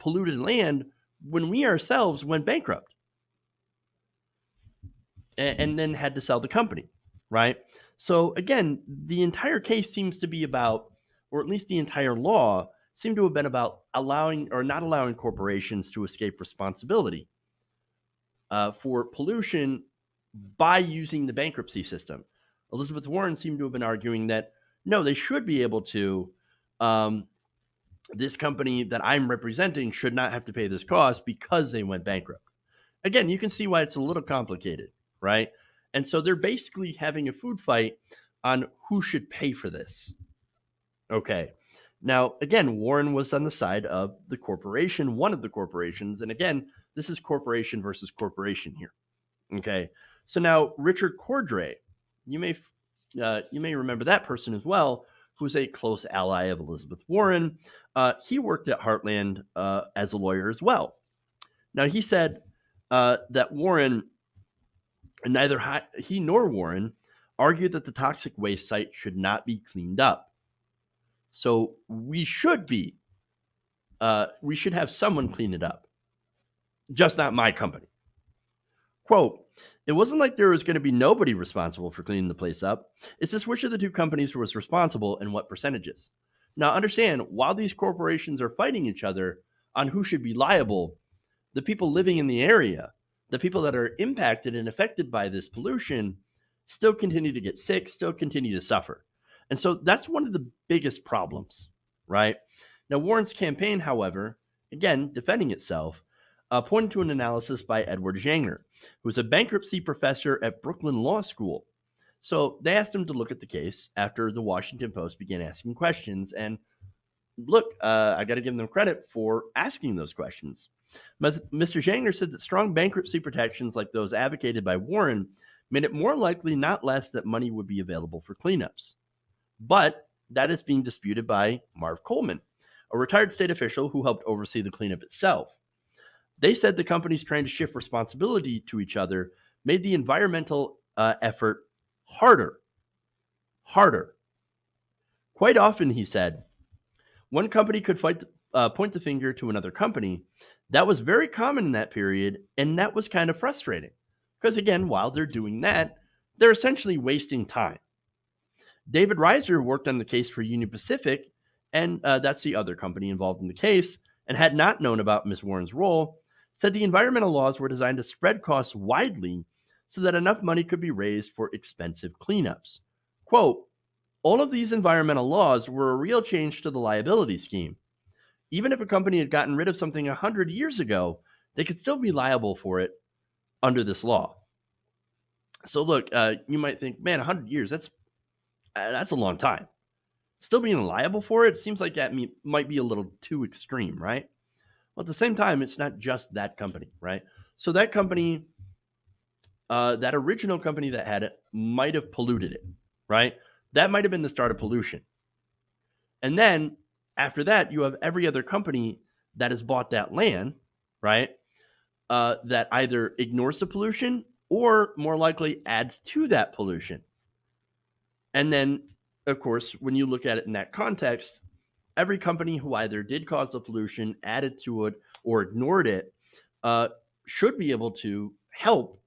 polluted land when we ourselves went bankrupt and then had to sell the company, right? So again, the entire case seems to be about, or at least the entire law seemed to have been about allowing or not allowing corporations to escape responsibility for pollution by using the bankruptcy system. Elizabeth Warren seemed to have been arguing that no, they should be able to. This company that I'm representing should not have to pay this cost because they went bankrupt. Again, you can see why it's a little complicated, right? And so they're basically having a food fight on who should pay for this. Okay. Now, again, Warren was on the side of the corporation, one of the corporations. And again, this is corporation versus corporation here. Okay. So now Richard Cordray, you may remember that person as well, who's a close ally of Elizabeth Warren. He worked at Heartland as a lawyer as well. Now, he said that Warren, neither he nor Warren argued that the toxic waste site should not be cleaned up. So we should have someone clean it up, just not my company. Quote, "It wasn't like there was going to be nobody responsible for cleaning the place up. It's just which of the two companies was responsible and what percentages." Now, understand, while these corporations are fighting each other on who should be liable, the people living in the area, the people that are impacted and affected by this pollution, still continue to get sick, still continue to suffer. And so that's one of the biggest problems, right? Now, Warren's campaign, however, again, defending itself, pointed to an analysis by Edward Zhangner, who was a bankruptcy professor at Brooklyn Law School. So they asked him to look at the case after the Washington Post began asking questions. And look, I got to give them credit for asking those questions. Mr. Zhangner said that strong bankruptcy protections like those advocated by Warren made it more likely, not less, that money would be available for cleanups. But that is being disputed by Marv Coleman, a retired state official who helped oversee the cleanup itself. They said the companies trying to shift responsibility to each other made the environmental effort harder. Quite often, he said, one company could point the finger to another company. That was very common in that period, and that was kind of frustrating. Because again, while they're doing that, they're essentially wasting time. David Reiser worked on the case for Union Pacific, and that's the other company involved in the case, and had not known about Ms. Warren's role, said the environmental laws were designed to spread costs widely so that enough money could be raised for expensive cleanups. Quote, "All of these environmental laws were a real change to the liability scheme. Even if a company had gotten rid of something 100 years ago, they could still be liable for it under this law." So look, you might think, man, 100 years, that's a long time. Still being liable for it seems like that might be a little too extreme, right? Well, at the same time, it's not just that company, right? So that company, that original company that had it might have polluted it, right? That might have been the start of pollution. And then after that, you have every other company that has bought that land, right? That either ignores the pollution or more likely adds to that pollution. And then, of course, when you look at it in that context, every company who either did cause the pollution, added to it, or ignored it should be able to help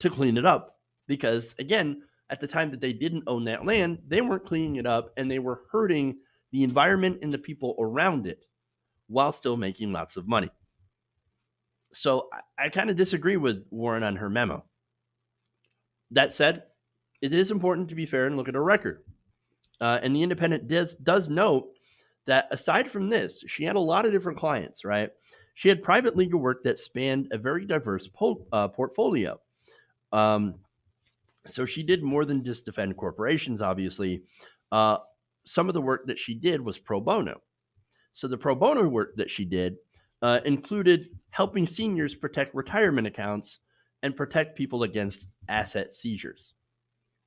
to clean it up. Because, again, at the time that they didn't own that land, they weren't cleaning it up, and they were hurting the environment and the people around it while still making lots of money. So I kind of disagree with Warren on her memo. That said, it is important to be fair and look at her record. And the Independent does note that aside from this, she had a lot of different clients, right? She had private legal work that spanned a very diverse portfolio. So she did more than just defend corporations, obviously. Some of the work that she did was pro bono. So the pro bono work that she did included helping seniors protect retirement accounts and protect people against asset seizures.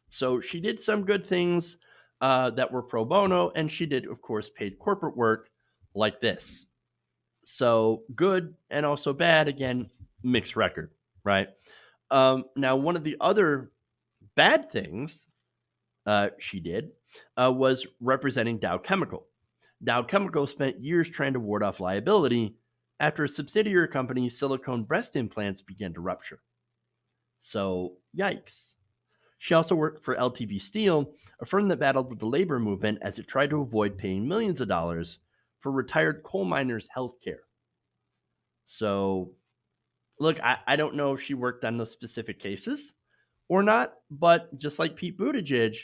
So she did some good things that were pro bono, and she did, of course, paid corporate work like this. So good and also bad, again, mixed record, right? Now, one of the other bad things she did was representing Dow Chemical. Dow Chemical spent years trying to ward off liability after a subsidiary company's silicone breast implants began to rupture. So, yikes. She also worked for LTV Steel, a firm that battled with the labor movement as it tried to avoid paying millions of dollars for retired coal miners' health care. So, look, I don't know if she worked on those specific cases or not, but just like Pete Buttigieg,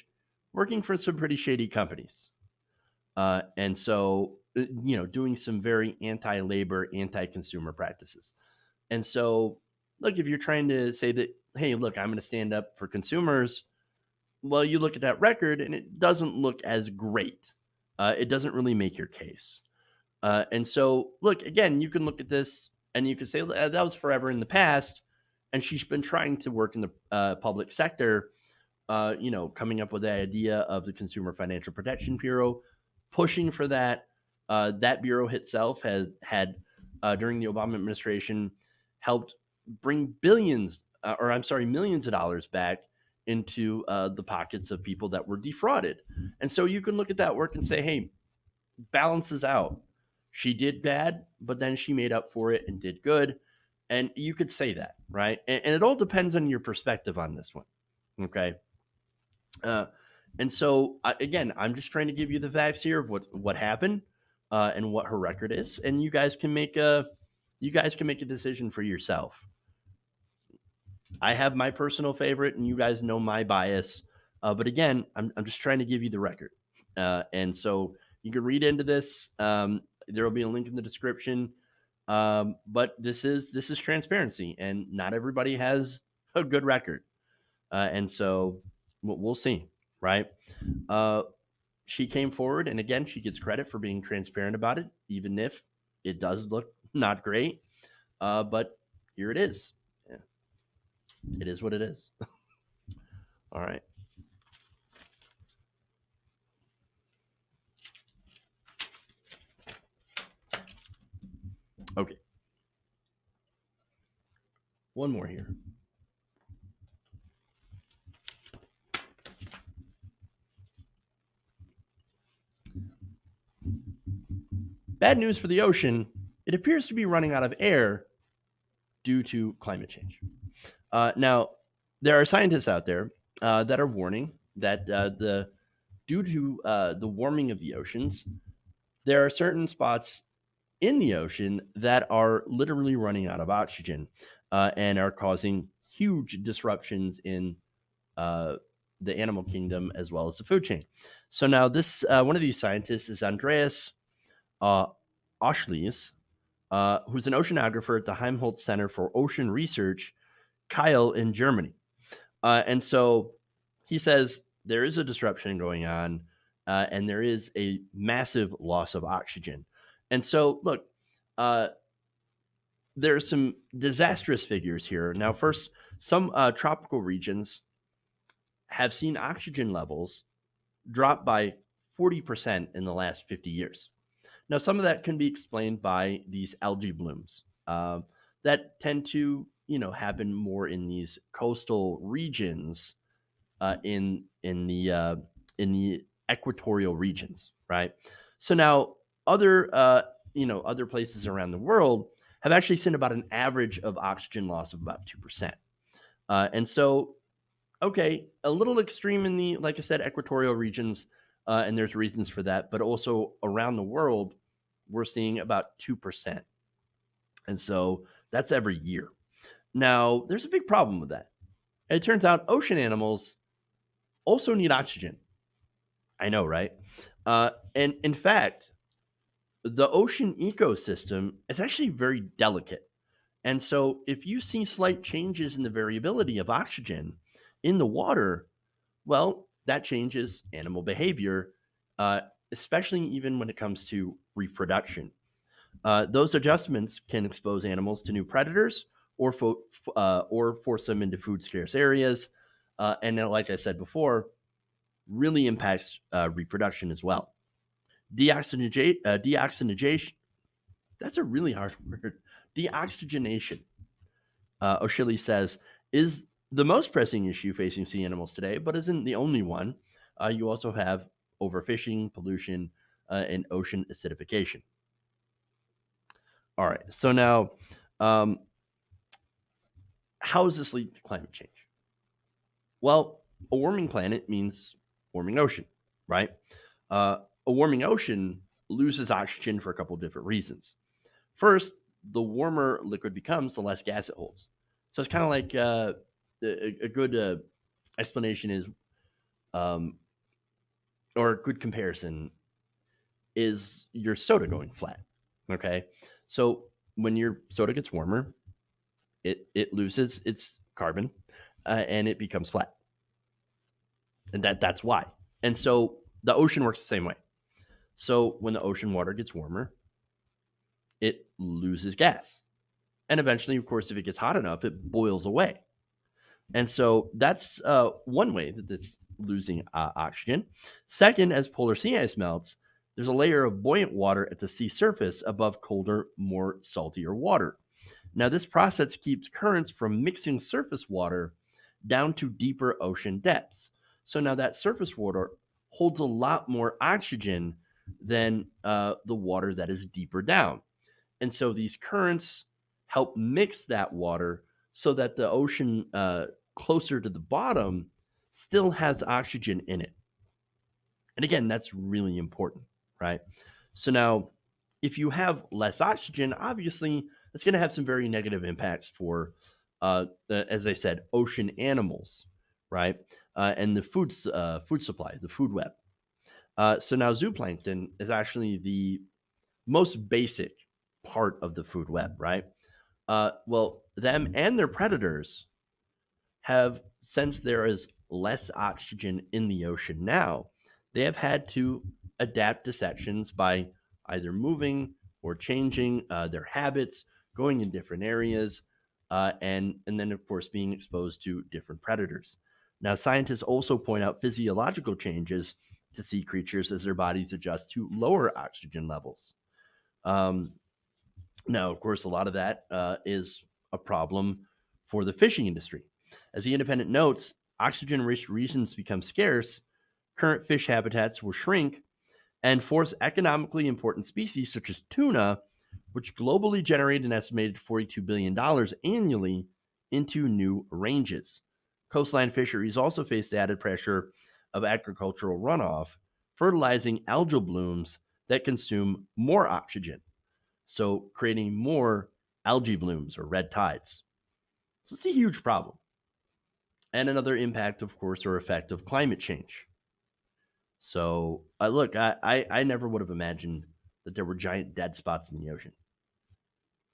working for some pretty shady companies. And so, doing some very anti labor, anti consumer practices. And so, look, if you're trying to say that, hey, look, I'm going to stand up for consumers, well, you look at that record and it doesn't look as great. It doesn't really make your case. And so, look, again, you can look at this and you can say that was forever in the past. And she's been trying to work in the public sector, coming up with the idea of the Consumer Financial Protection Bureau, pushing for that. That bureau itself has had, during the Obama administration, helped bring millions of dollars back into the pockets of people that were defrauded. And so you can look at that work and say, hey, balances out. She did bad, but then she made up for it and did good. And you could say that, right? And it all depends on your perspective on this one. Okay. And so again, I'm just trying to give you the facts here of what happened and what her record is, and you guys can make a decision for yourself. I have my personal favorite, and you guys know my bias. But again, I'm just trying to give you the record, and so you can read into this. There will be a link in the description. But this is transparency, and not everybody has a good record, and so we'll see, right? She came forward, and again, she gets credit for being transparent about it, even if it does look not great. But here it is. Yeah. It is what it is. All right. Okay. One more here. Bad news for the ocean. It appears to be running out of air due to climate change. Now, there are scientists out there that are warning that due to the warming of the oceans, there are certain spots in the ocean that are literally running out of oxygen and are causing huge disruptions in the animal kingdom as well as the food chain. So now this one of these scientists is Andreas Oschlies, who's an oceanographer at the Helmholtz Center for Ocean Research, Kiel in Germany. And so he says there is a disruption going on and there is a massive loss of oxygen. And so, look, there are some disastrous figures here. Now, first, some tropical regions have seen oxygen levels drop by 40% in the last 50 years. Now, some of that can be explained by these algae blooms that tend to, happen more in these coastal regions, in the equatorial regions, right? So now other places around the world have actually seen about an average of oxygen loss of about 2%. And so, okay, a little extreme in the, like I said, equatorial regions, and there's reasons for that, but also around the world, we're seeing about 2%. And so that's every year. Now, there's a big problem with that. It turns out ocean animals also need oxygen. I know, right? And in fact, the ocean ecosystem is actually very delicate. And so if you see slight changes in the variability of oxygen in the water, well, that changes animal behavior especially even when it comes to reproduction. Those adjustments can expose animals to new predators or force them into food scarce areas. And then, like I said before, really impacts reproduction as well. Deoxygenation, that's a really hard word. Deoxygenation, O'Shilly says, is the most pressing issue facing sea animals today, but isn't the only one. You also have overfishing, pollution, and ocean acidification. All right, so now, how does this lead to climate change? Well, a warming planet means warming ocean, right? A warming ocean loses oxygen for a couple of different reasons. First, the warmer liquid becomes, the less gas it holds. So it's kind of like a good explanation is, or a good comparison is your soda going flat. Okay, so when your soda gets warmer, it loses its carbon and it becomes flat, and that's why. And so the ocean works the same way. So when the ocean water gets warmer, it loses gas. And eventually, of course, if it gets hot enough, it boils away. And so that's one way that it's losing oxygen. Second, as polar sea ice melts, there's a layer of buoyant water at the sea surface above colder, more saltier water. Now, this process keeps currents from mixing surface water down to deeper ocean depths. So now that surface water holds a lot more oxygen than the water that is deeper down. And so these currents help mix that water so that the ocean closer to the bottom still has oxygen in it. And again, that's really important, right? So now, if you have less oxygen, obviously, that's going to have some very negative impacts for, as I said, ocean animals, right? And the food supply, the food web. So now, zooplankton is actually the most basic part of the food web, right? Well, them and their predators have, since there is less oxygen in the ocean now, they have had to adapt to sections by either moving or changing their habits, going in different areas, and then, of course, being exposed to different predators. Now, scientists also point out physiological changes to sea creatures as their bodies adjust to lower oxygen levels. Now, of course, a lot of that is a problem for the fishing industry. As the Independent notes, oxygen-rich regions become scarce, current fish habitats will shrink, and force economically important species such as tuna, which globally generate an estimated $42 billion annually, into new ranges. Coastline fisheries also face the added pressure of agricultural runoff, fertilizing algal blooms that consume more oxygen, so creating more algae blooms or red tides. So it's a huge problem. And another impact, of course, or effect of climate change. So, look, I never would have imagined that there were giant dead spots in the ocean,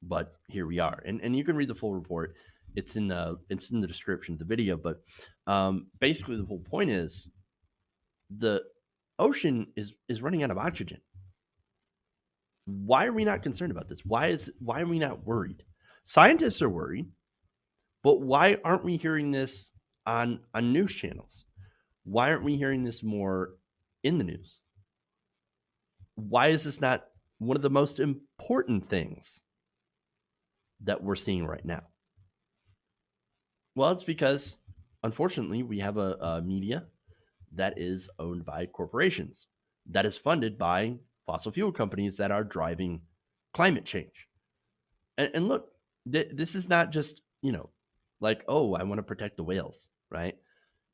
but here we are. And you can read the full report. It's in the description of the video. But basically, the whole point is the ocean is running out of oxygen. Why are we not concerned about this? Why are we not worried? Scientists are worried, but why aren't we hearing this on news channels? Why aren't we hearing this more in the news? Why is this not one of the most important things that we're seeing right now? Well, it's because, unfortunately, we have a media that is owned by corporations, that is funded by fossil fuel companies that are driving climate change. And look, this is not just, like, oh, I want to protect the whales, right?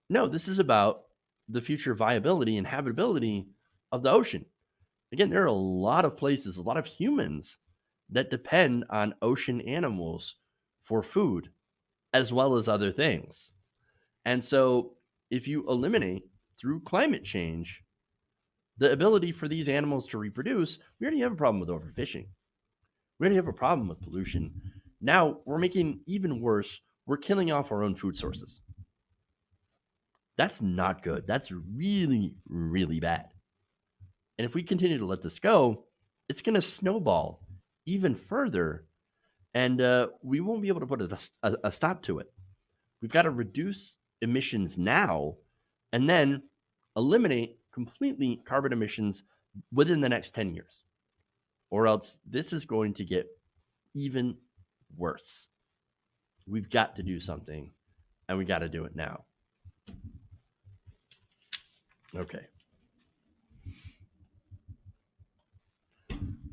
No, this is about the future viability and habitability of the ocean. Again, there are a lot of places, a lot of humans that depend on ocean animals for food, as well as other things. And so if you eliminate through climate change the ability for these animals to reproduce, we already have a problem with overfishing. We already have a problem with pollution. Now we're making even worse. We're killing off our own food sources. That's not good. That's really, really bad. And if we continue to let this go, it's going to snowball even further, and we won't be able to put a stop to it. We've got to reduce emissions now and then eliminate completely carbon emissions within the next 10 years, or else this is going to get even worse. We've got to do something, and we got to do it now. Okay.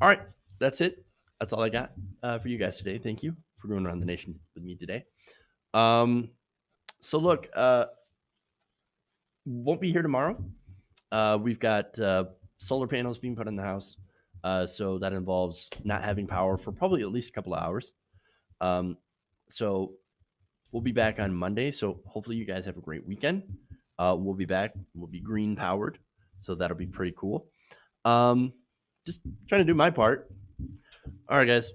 All right. That's it. That's all I got for you guys today. Thank you for going around the nation with me today. So look, won't be here tomorrow. We've got solar panels being put in the house. So that involves not having power for probably at least a couple of hours. So we'll be back on Monday. So hopefully you guys have a great weekend. We'll be back. We'll be green powered. So that'll be pretty cool. Just trying to do my part. All right, guys.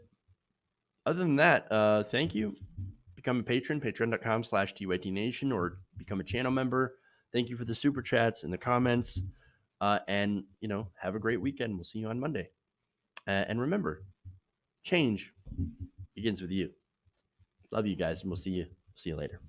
Other than that, thank you. Become a patron, patreon.com/TYTNation, or become a channel member. Thank you for the super chats and the comments. And, have a great weekend. We'll see you on Monday. And remember, change begins with you. Love you guys, and we'll see you later.